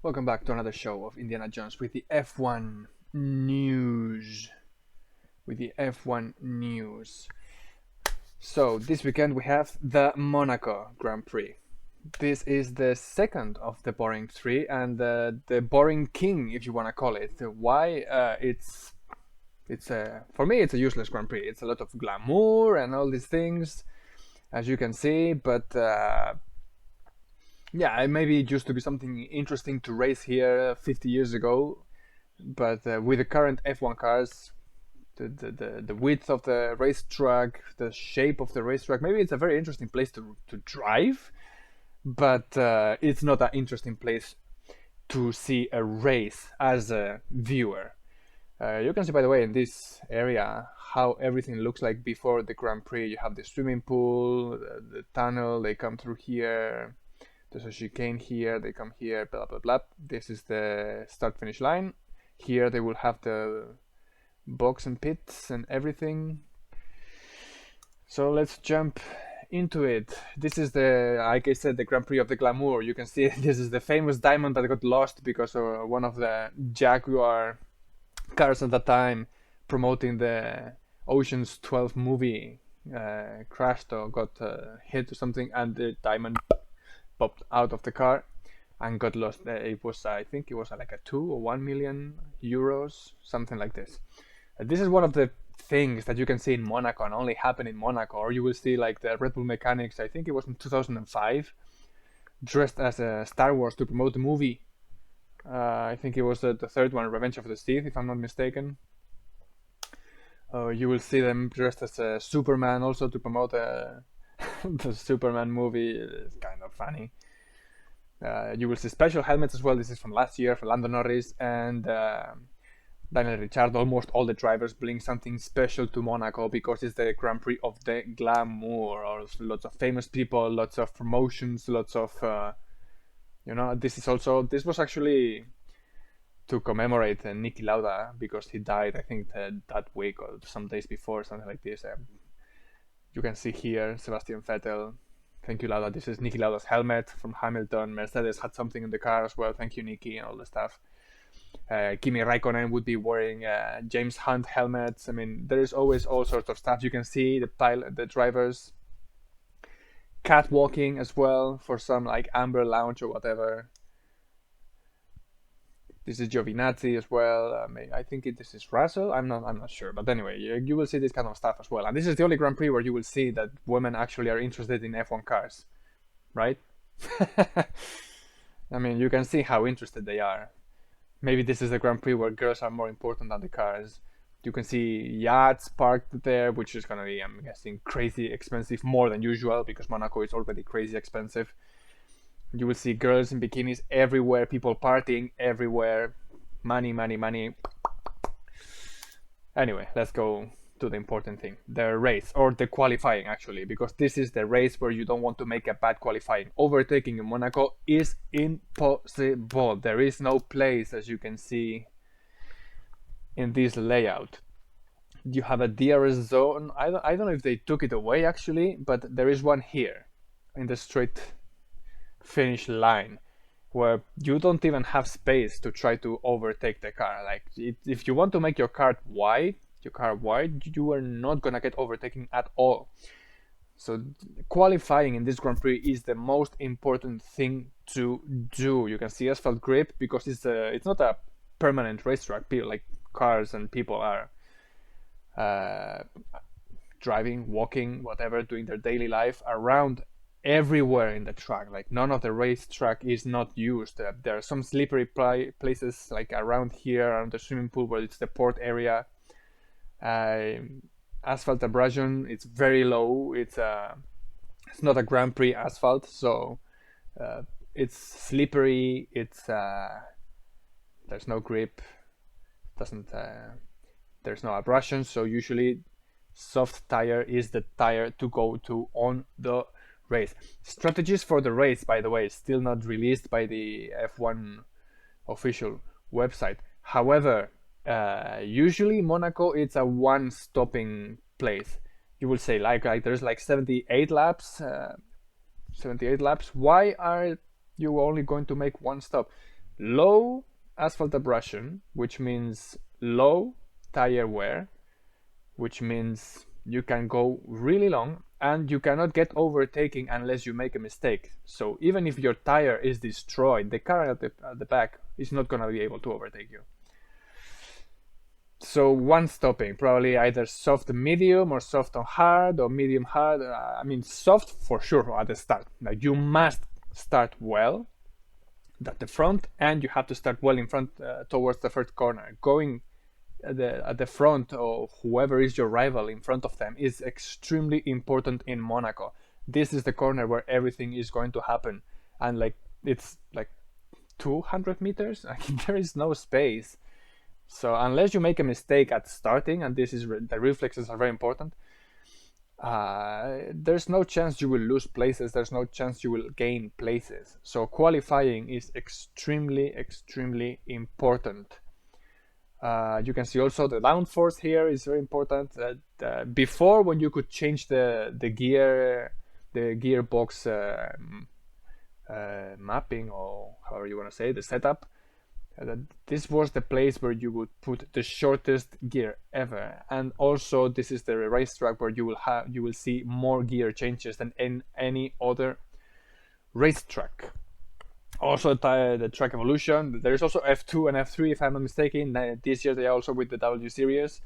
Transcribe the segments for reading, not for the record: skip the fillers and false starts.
Welcome back to another show of Indiana Jones with the F1 news. So, this weekend we have the Monaco Grand Prix. This is the second of the boring three and the boring king, if you want to call it. Why? For me, it's a useless Grand Prix. It's a lot of glamour and all these things, as you can see, but yeah, maybe it used to be something interesting to race here 50 years ago, but with the current F1 cars, the width of the racetrack, the shape of the racetrack, maybe it's a very interesting place to drive, but it's not an interesting place to see a race as a viewer. You can see, by the way, in this area how everything looks like before the Grand Prix. You have the swimming pool, the tunnel, they come through here. There's a chicane here, they come here, blah blah blah. This is the start finish line. Here they will have the box and pits and everything. So let's jump into it. This is like I said, the Grand Prix of the Glamour. You can see this is the famous diamond that got lost because one of the Jaguar cars at the time promoting the Ocean's 12 movie crashed or got hit or something, and the diamond popped out of the car and got lost. It was, I think it was like a 2 or 1 million euros, something like this. This is one of the things that you can see in Monaco and only happen in Monaco. Or you will see like the Red Bull mechanics, I think it was in 2005, dressed as a Star Wars to promote the movie. I think it was the third one, Revenge of the Sith, if I'm not mistaken. You will see them dressed as a Superman also to promote the Superman movie. It's kind of funny. You will see special helmets as well. This is from last year for Lando Norris and Daniel Ricciardo. Almost all the drivers bring something special to Monaco because it's the Grand Prix of the glamour. Or lots of famous people, lots of promotions, lots of this was actually to commemorate Niki Lauda because he died, I think, that week or some days before, something like this. You can see here Sebastian Vettel. Thank you, Lauda. This is Niki Lauda's helmet from Hamilton. Mercedes had something in the car as well. Thank you, Niki, and all the stuff. Kimi Raikkonen would be wearing James Hunt helmets. I mean, there is always all sorts of stuff. You can see the drivers catwalking as well for some like Amber Lounge or whatever. This is Giovinazzi as well. I think this is Russell. I'm not sure, but anyway, you will see this kind of stuff as well. And this is the only Grand Prix where you will see that women actually are interested in F1 cars, right? I mean, you can see how interested they are. Maybe this is the Grand Prix where girls are more important than the cars. You can see yachts parked there, which is gonna be, I'm guessing, crazy expensive, more than usual because Monaco is already crazy expensive. You will see girls in bikinis everywhere, people partying everywhere. Money, money, money. Anyway, let's go to the important thing. The race, or the qualifying actually, because this is the race where you don't want to make a bad qualifying. Overtaking in Monaco is impossible. There is no place, as you can see in this layout. You have a DRS zone. I don't know if they took it away actually, but there is one here in the straight finish line where you don't even have space to try to overtake the car. Like if you want to make your car wide, you are not gonna get overtaking at all. So qualifying in this Grand Prix is the most important thing to do. You can see asphalt grip because it's not a permanent racetrack. People like cars and people are driving, walking, whatever, doing their daily life around everywhere in the track. Like none of the racetrack is not used. There are some slippery places like around here, around the swimming pool where it's the port area. Asphalt abrasion, it's very low. It's not a Grand Prix asphalt, so it's slippery. There's no grip. There's no abrasion, so usually soft tire is the tire to go to on the race. Strategies for the race, by the way, still not released by the F1 official website. However, usually Monaco it's a one-stopping place. You will say like there's like 78 laps. 78 laps. Why are you only going to make one stop? low asphalt abrasion, which means low tire wear, which means you can go really long and you cannot get overtaking unless you make a mistake. So even if your tire is destroyed, the car at the back is not going to be able to overtake you. So one stopping, probably either soft medium or soft on hard or medium hard. I mean, soft for sure at the start. Like you must start well at the front, and you have to start well in front towards the first corner. Going at the front, or whoever is your rival in front of them, is extremely important in Monaco. This is the corner where everything is going to happen, and like it's like 200 meters. There is no space. So unless you make a mistake at starting, and this is the reflexes are very important, there's no chance you will lose places. There's no chance you will gain places. So qualifying is extremely, extremely important. You can see also the downforce here is very important. Before, when you could change the gearbox mapping, or however you want to say, the setup, this was the place where you would put the shortest gear ever. And also this is the racetrack where you will see more gear changes than in any other racetrack. Also the track evolution, there is also F2 and F3 if I'm not mistaken. This year they are also with the W series.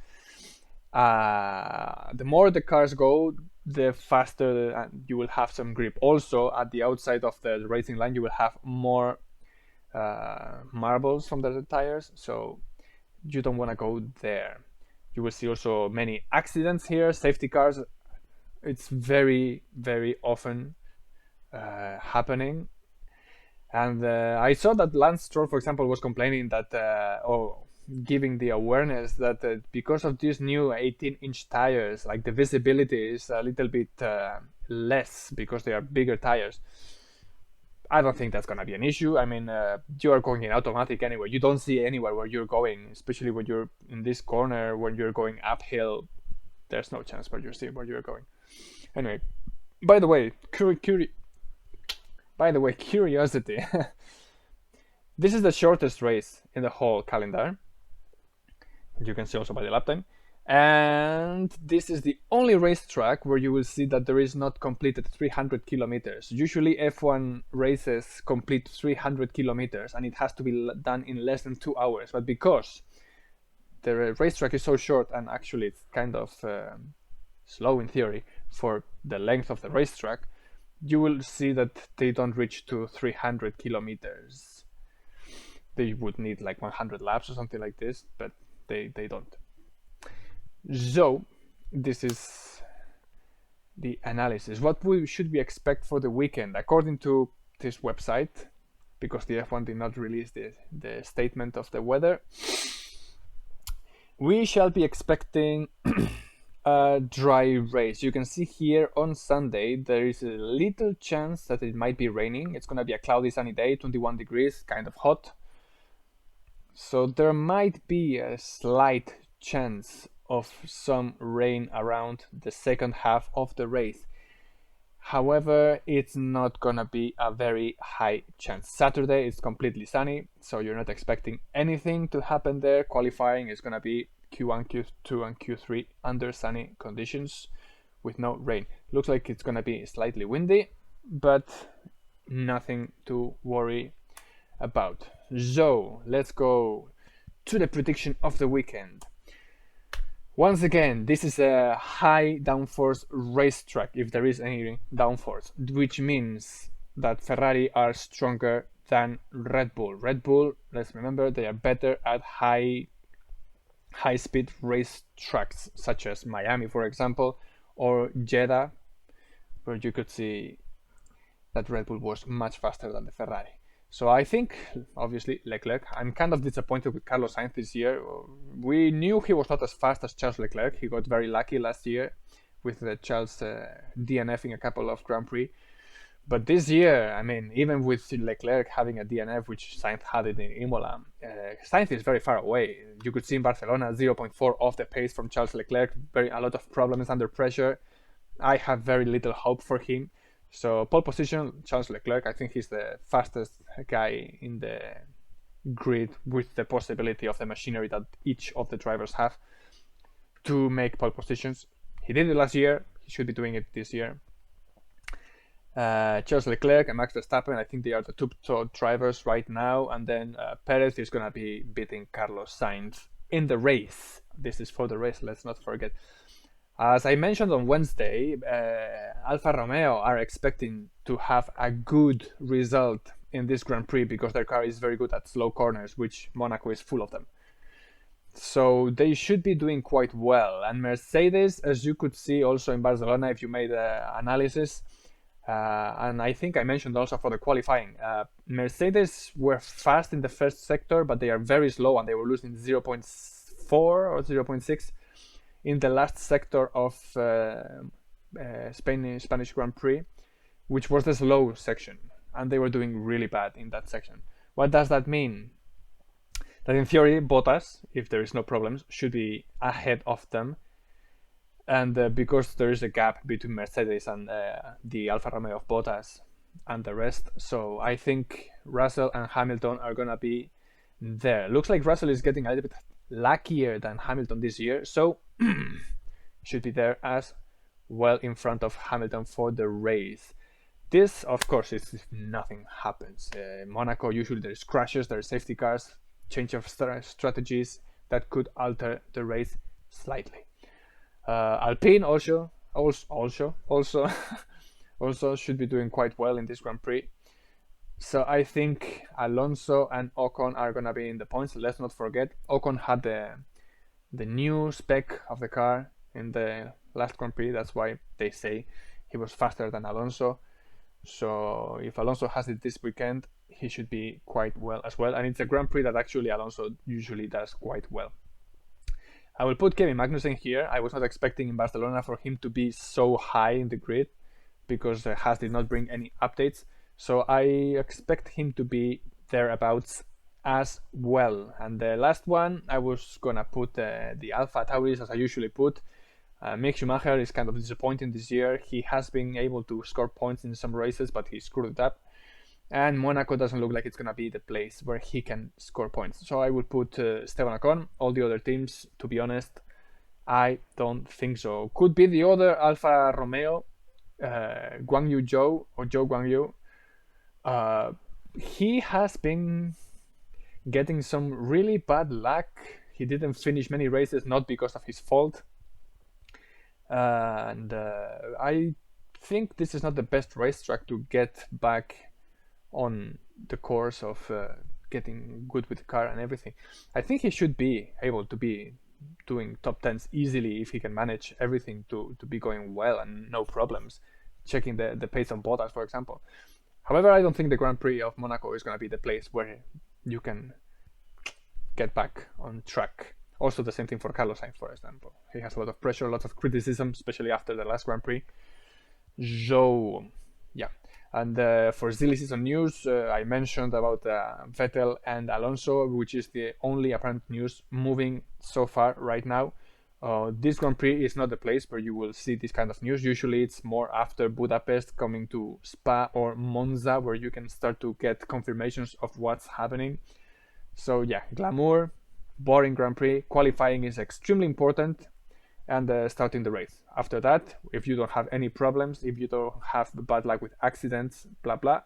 The more the cars go, the faster you will have some grip. Also at the outside of the racing line you will have more marbles from the tires, so you don't want to go there. You will see also many accidents here, safety cars. It's very, very often happening. And I saw that Lance Stroll, for example, was complaining that, or giving the awareness that because of these new 18-inch tires, like the visibility is a little bit less because they are bigger tires. I don't think that's going to be an issue. I mean, you are going in automatic anyway. You don't see anywhere where you're going, especially when you're in this corner, when you're going uphill. There's no chance where you see where you're going. Anyway, by the way, curiosity. This is the shortest race in the whole calendar. You can see also by the lap time. And this is the only racetrack where you will see that there is not completed 300 kilometers. Usually F1 races complete 300 kilometers and it has to be done in less than 2 hours. But because the racetrack is so short, and actually it's kind of slow in theory for the length of the racetrack, you will see that they don't reach to 300 kilometers. They would need like 100 laps or something like this, but they don't. So this is the analysis. What should we expect for the weekend? According to this website, because the F1 did not release the statement of the weather, we shall be expecting a dry race. You can see here on Sunday there is a little chance that it might be raining. It's going to be a cloudy sunny day, 21 degrees, kind of hot. So there might be a slight chance of some rain around the second half of the race. However, it's not gonna be a very high chance. Saturday is completely sunny, so you're not expecting anything to happen there. Qualifying is gonna be Q1, Q2 and Q3 under sunny conditions with no rain. Looks like it's gonna be slightly windy, but nothing to worry about. So let's go to the prediction of the weekend. Once again, this is a high downforce racetrack, if there is any downforce, which means that Ferrari are stronger than Red Bull. Red Bull, let's remember, they are better at high speed racetracks, such as Miami, for example, or Jeddah, where you could see that Red Bull was much faster than the Ferrari. So I think, obviously, Leclerc. I'm kind of disappointed with Carlos Sainz this year. We knew he was not as fast as Charles Leclerc. He got very lucky last year with Charles DNFing a couple of Grand Prix. But this year, I mean, even with Leclerc having a DNF, which Sainz had it in Imola, Sainz is very far away. You could see in Barcelona 0.4 off the pace from Charles Leclerc. A lot of problems under pressure. I have very little hope for him. So pole position, Charles Leclerc. I think he's the fastest guy in the grid with the possibility of the machinery that each of the drivers have to make pole positions. He did it last year. He should be doing it this year. Charles Leclerc and Max Verstappen, I think they are the two top drivers right now. And then Perez is going to be beating Carlos Sainz in the race. This is for the race, let's not forget. As I mentioned on Wednesday, Alfa Romeo are expecting to have a good result in this Grand Prix because their car is very good at slow corners, which Monaco is full of them. So they should be doing quite well. And Mercedes, as you could see also in Barcelona, if you made the analysis, and I think I mentioned also for the qualifying, Mercedes were fast in the first sector, but they are very slow and they were losing 0.4 or 0.6 in the last sector of Spanish Grand Prix, which was the slow section, and they were doing really bad in that section. What does that mean? That in theory, Bottas, if there is no problems, should be ahead of them. And because there is a gap between Mercedes and the Alfa Romeo of Bottas and the rest, so I think Russell and Hamilton are going to be there. Looks like Russell is getting a little bit luckier than Hamilton this year, so should be there as well in front of Hamilton for the race. This, of course, is if nothing happens. Monaco, usually there's crashes, there's safety cars, change of strategies that could alter the race slightly. Alpine also should be doing quite well in this Grand Prix. So I think Alonso and Ocon are gonna be in the points. Let's not forget, Ocon had the new spec of the car in the last Grand Prix. That's why they say he was faster than Alonso. So if Alonso has it this weekend, he should be quite well as well. And it's a Grand Prix that actually Alonso usually does quite well. I will put Kevin Magnussen here. I was not expecting in Barcelona for him to be so high in the grid because Haas did not bring any updates. So I expect him to be thereabouts as well. And the last one, I was gonna put the Alpha Tauris as I usually put. Mick Schumacher is kind of disappointing this year. He has been able to score points in some races, but he screwed it up. And Monaco doesn't look like it's going to be the place where he can score points. So I would put Esteban Ocon. All the other teams, to be honest, I don't think so. Could be the other Alfa Romeo, Guang Yu Zhou, or Zhou Guang Yu. He has been getting some really bad luck. He didn't finish many races, not because of his fault. And I think this is not the best racetrack to get back on the course of getting good with the car and everything. I think he should be able to be doing top 10s easily if he can manage everything to be going well and no problems, checking the pace on Bottas, for example. However, I don't think the Grand Prix of Monaco is going to be the place where you can get back on track. Also the same thing for Carlos Sainz, for example. He has a lot of pressure, lots of criticism, especially after the last Grand Prix. So, yeah. And for silly season news, I mentioned about Vettel and Alonso, which is the only apparent news moving so far right now. This Grand Prix is not the place where you will see this kind of news. Usually it's more after Budapest, coming to Spa or Monza, where you can start to get confirmations of what's happening. So yeah, glamour, boring Grand Prix. Qualifying is extremely important, and starting the race. After that, if you don't have any problems, if you don't have bad luck with accidents, blah blah,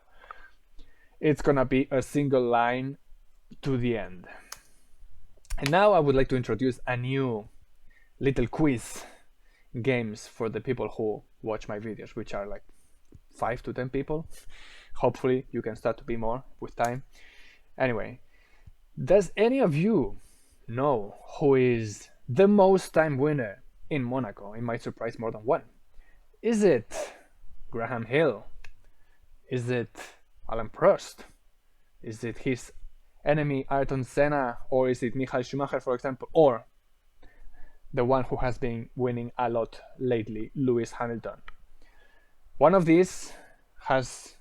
it's gonna be a single line to the end. And now I would like to introduce a new little quiz games for the people who watch my videos, which are like 5 to 10 people. Hopefully you can start to be more with time. Anyway, does any of you know who is the most time winner in Monaco? It might surprise more than one. Is it Graham Hill? Is it Alain Prost? Is it his enemy Ayrton Senna? Or is it Michael Schumacher, for example? Or the one who has been winning a lot lately, Lewis Hamilton? One of these has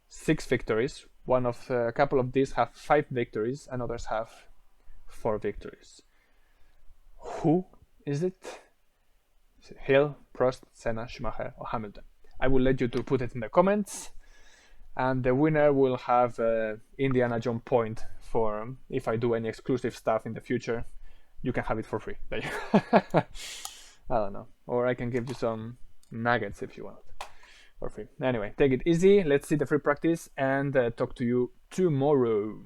6 victories. A couple of these have 5 victories, and others have 4 victories. Who is it? Is it Hill, Prost, Senna, Schumacher, or Hamilton? I will let you to put it in the comments. and the winner will have Indiana Jones point for if I do any exclusive stuff in the future. You can have it for free. I don't know, or I can give you some nuggets if you want for free. Anyway, take it easy. Let's see the free practice and talk to you tomorrow.